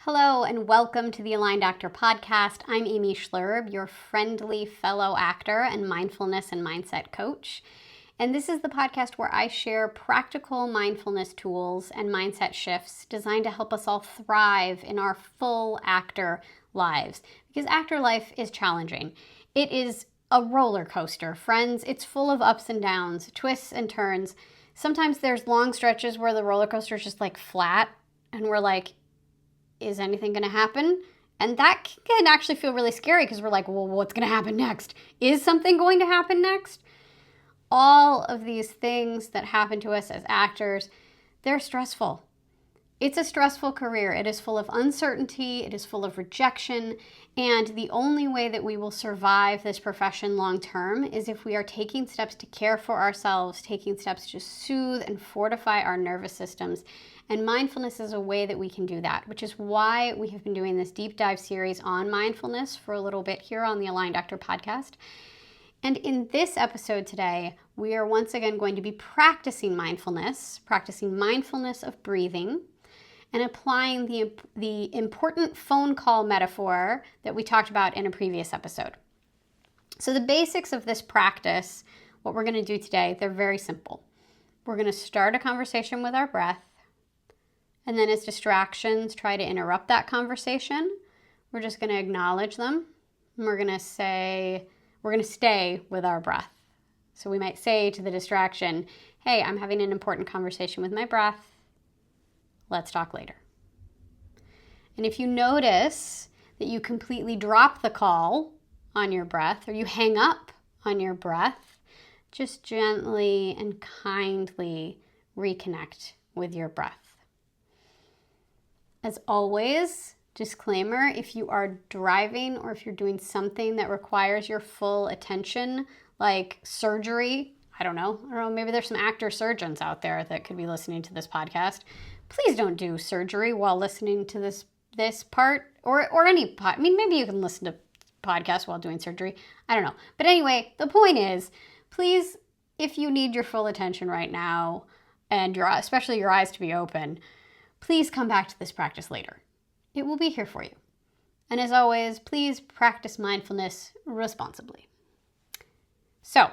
Hello and welcome to the Aligned Actor Podcast. I'm Amy Schlurb, your friendly fellow actor and mindfulness and mindset coach. And this is the podcast where I share practical mindfulness tools and mindset shifts designed to help us all thrive in our full actor lives. Because actor life is challenging. It is a roller coaster, friends. It's full of ups and downs, twists and turns. Sometimes there's long stretches where the roller coaster is just like flat and we're like, is anything going to happen? And that can actually feel really scary because we're like, well, what's going to happen next? Is something going to happen next? All of these things that happen to us as actors, they're stressful. It's a stressful career. It is full of uncertainty. It is full of rejection. And the only way that we will survive this profession long term is if we are taking steps to care for ourselves, taking steps to soothe and fortify our nervous systems. And mindfulness is a way that we can do that, which is why we have been doing this deep dive series on mindfulness for a little bit here on the Aligned Actor Podcast. And in this episode today, we are once again going to be practicing mindfulness of breathing, and applying the important phone call metaphor that we talked about in a previous episode. So the basics of this practice, what we're going to do today, they're very simple. We're going to start a conversation with our breath, and then as distractions try to interrupt that conversation, we're just going to acknowledge them, and we're going to stay with our breath. So we might say to the distraction, hey, I'm having an important conversation with my breath. Let's talk later. And if you notice that you completely drop the call on your breath or you hang up on your breath, just gently and kindly reconnect with your breath. As always, disclaimer, if you are driving or if you're doing something that requires your full attention, like surgery, I don't know, maybe there's some actor surgeons out there that could be listening to this podcast. Please don't do surgery while listening to this part or any pod. I mean, maybe you can listen to podcasts while doing surgery. I don't know. But anyway, the point is, please, if you need your full attention right now and especially your eyes to be open, please come back to this practice later. It will be here for you. And as always, please practice mindfulness responsibly. So,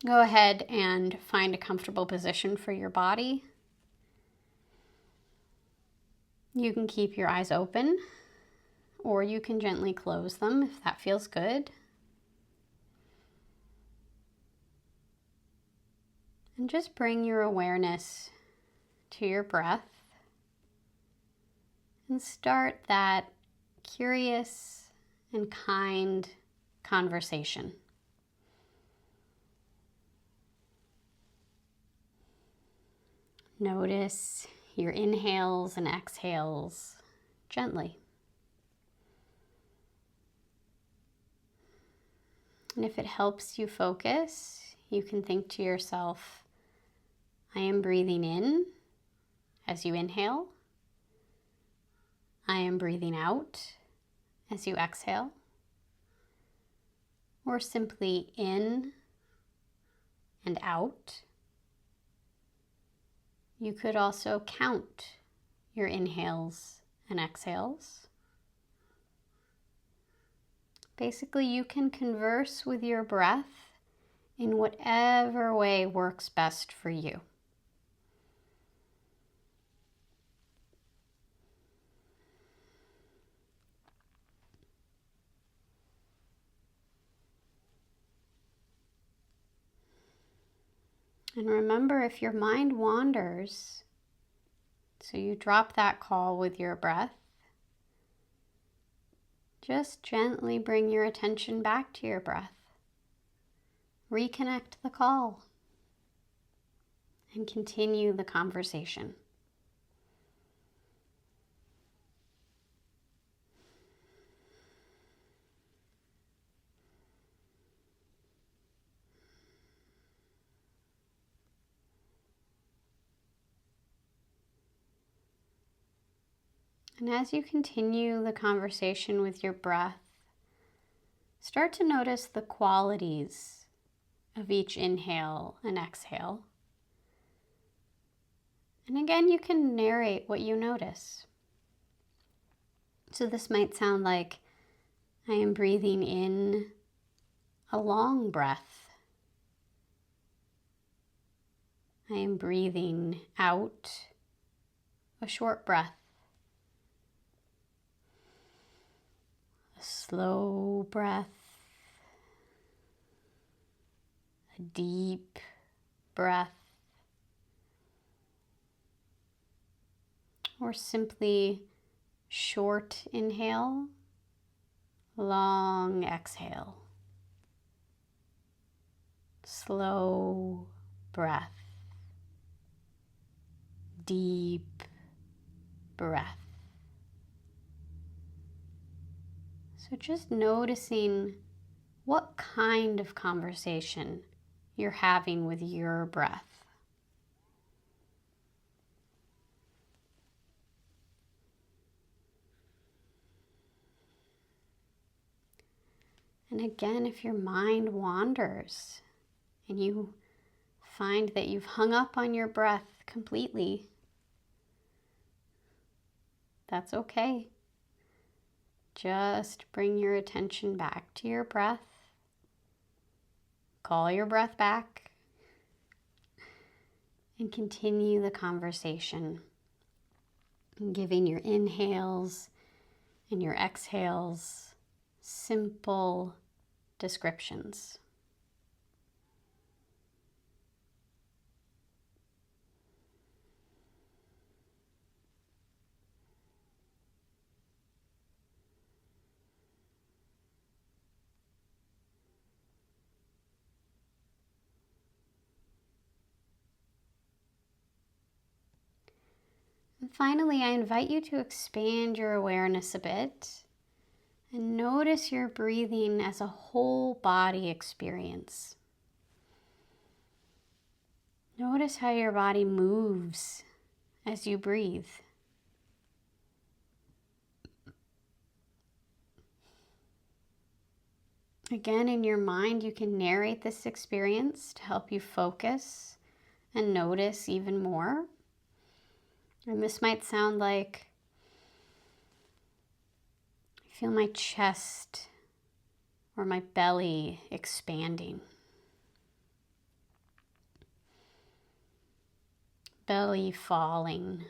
go ahead and find a comfortable position for your body. You can keep your eyes open, or you can gently close them if that feels good. And just bring your awareness to your breath and start that curious and kind conversation. Notice your inhales and exhales gently. And if it helps you focus, you can think to yourself, I am breathing in as you inhale. I am breathing out as you exhale. Or simply in and out. You could also count your inhales and exhales. Basically, you can converse with your breath in whatever way works best for you. And remember, if your mind wanders, so you drop that call with your breath, just gently bring your attention back to your breath. Reconnect the call and continue the conversation. And as you continue the conversation with your breath, start to notice the qualities of each inhale and exhale. And again, you can narrate what you notice. So this might sound like I am breathing in a long breath. I am breathing out a short breath. A slow breath. A deep breath. Or simply short inhale, long exhale. Slow breath. Deep breath. So just noticing what kind of conversation you're having with your breath. And again, if your mind wanders and you find that you've hung up on your breath completely, that's okay. Just bring your attention back to your breath. Call your breath back and continue the conversation, giving your inhales and your exhales simple descriptions. And finally, I invite you to expand your awareness a bit and notice your breathing as a whole body experience. Notice how your body moves as you breathe. Again, in your mind, you can narrate this experience to help you focus and notice even more. And this might sound like, I feel my chest or my belly expanding. Belly falling.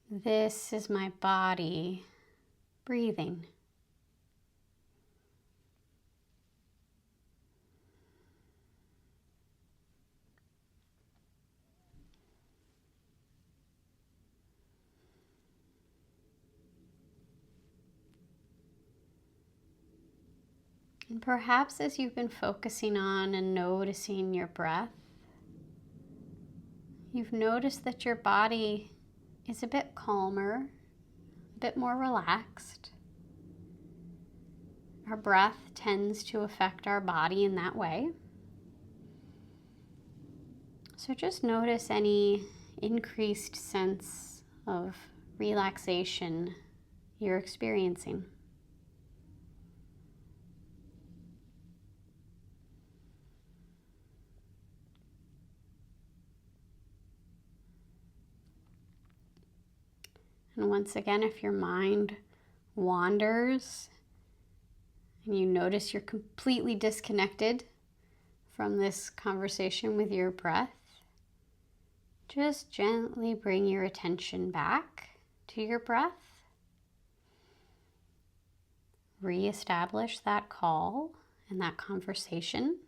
This is my body breathing. And perhaps as you've been focusing on and noticing your breath, you've noticed that your body is a bit calmer, a bit more relaxed. Our breath tends to affect our body in that way. So just notice any increased sense of relaxation you're experiencing. And once again, if your mind wanders and you notice you're completely disconnected from this conversation with your breath, just gently bring your attention back to your breath. Reestablish that call and that conversation.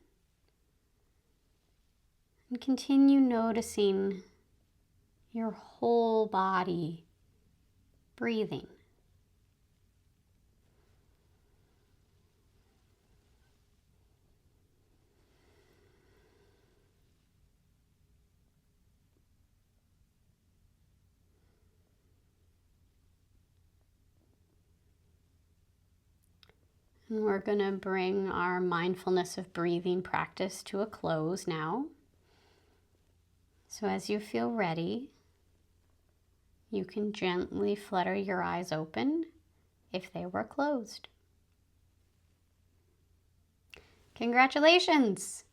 And continue noticing your whole body breathing. And we're going to bring our mindfulness of breathing practice to a close now. So as you feel ready, you can gently flutter your eyes open if they were closed. Congratulations!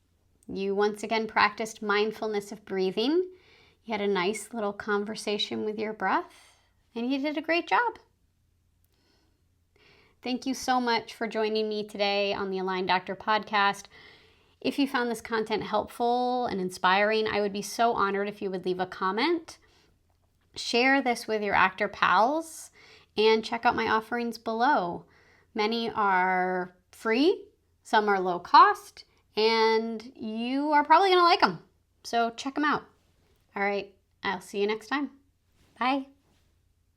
You once again practiced mindfulness of breathing. You had a nice little conversation with your breath, and you did a great job. Thank you so much for joining me today on the Aligned Doctor podcast. If you found this content helpful and inspiring, I would be so honored if you would leave a comment. Share this with your actor pals and check out my offerings below. Many are free, some are low cost, and you are probably going to like them. So check them out. All right, I'll see you next time. Bye.